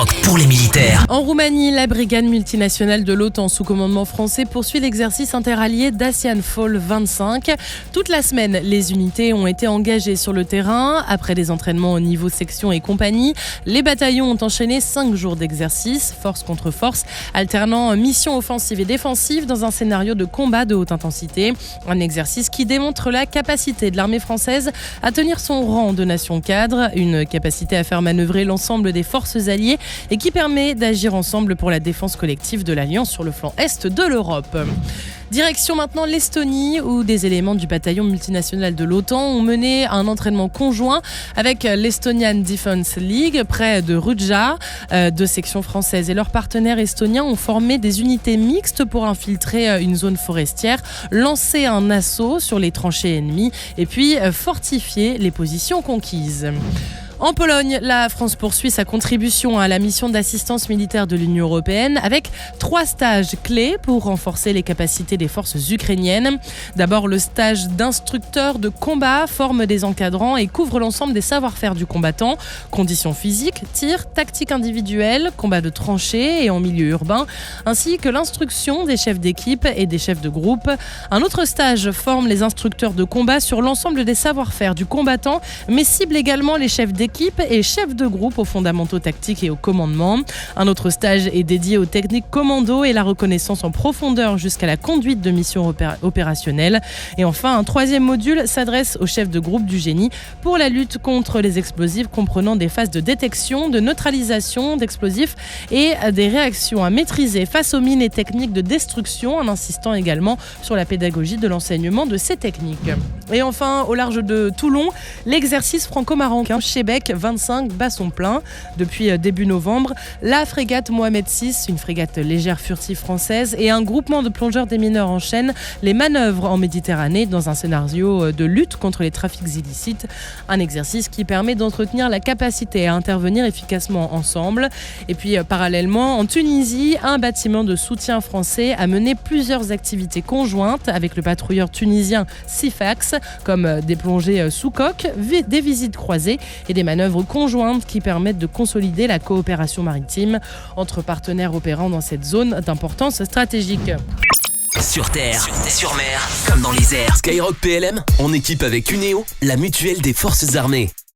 Skyrock pour les militaires. En Roumanie, la brigade multinationale de l'OTAN sous commandement français poursuit l'exercice interallié Dacian Fall 25. Toute la semaine, les unités ont été engagées sur le terrain. Après des entraînements au niveau section et compagnie, les bataillons ont enchaîné 5 jours d'exercice, force contre force, alternant mission offensive et défensive dans un scénario de combat de haute intensité. Un exercice qui démontre la capacité de l'armée française à tenir son rang de nation cadre, une capacité à faire manœuvrer l'ensemble des forces alliées et qui permet d'agir ensemble pour la défense collective de l'Alliance sur le flanc est de l'Europe. Direction maintenant l'Estonie où des éléments du bataillon multinational de l'OTAN ont mené un entraînement conjoint avec l'Estonian Defence League près de Rudja. 2 sections françaises et leurs partenaires estoniens ont formé des unités mixtes pour infiltrer une zone forestière, lancer un assaut sur les tranchées ennemies et puis fortifier les positions conquises. En Pologne, la France poursuit sa contribution à la mission d'assistance militaire de l'Union européenne avec 3 stages clés pour renforcer les capacités des forces ukrainiennes. D'abord, le stage d'instructeur de combat forme des encadrants et couvre l'ensemble des savoir-faire du combattant, conditions physiques, tir, tactique individuelle, combat de tranchées et en milieu urbain, ainsi que l'instruction des chefs d'équipe et des chefs de groupe. Un autre stage forme les instructeurs de combat sur l'ensemble des savoir-faire du combattant, mais cible également les chefs d'équipe et chef de groupe aux fondamentaux tactiques et au commandement. Un autre stage est dédié aux techniques commando et la reconnaissance en profondeur jusqu'à la conduite de missions opérationnelles. Et enfin, un 3e module s'adresse aux chefs de groupe du génie pour la lutte contre les explosifs comprenant des phases de détection, de neutralisation d'explosifs et des réactions à maîtriser face aux mines et techniques de destruction en insistant également sur la pédagogie de l'enseignement de ces techniques. Et enfin, au large de Toulon, l'exercice franco-marocain Chebec 25 bat son plein. Depuis début novembre, la frégate Mohamed VI, une frégate légère furtive française, et un groupement de plongeurs démineurs enchaînent les manœuvres en Méditerranée dans un scénario de lutte contre les trafics illicites. Un exercice qui permet d'entretenir la capacité à intervenir efficacement ensemble. Et puis parallèlement, en Tunisie, un bâtiment de soutien français a mené plusieurs activités conjointes avec le patrouilleur tunisien Sifax, comme des plongées sous coque, des visites croisées et des manœuvres conjointes qui permettent de consolider la coopération maritime entre partenaires opérant dans cette zone d'importance stratégique. Sur terre, sur mer, comme dans les airs. Skyrock PLM, en équipe avec Cuneo, la mutuelle des forces armées.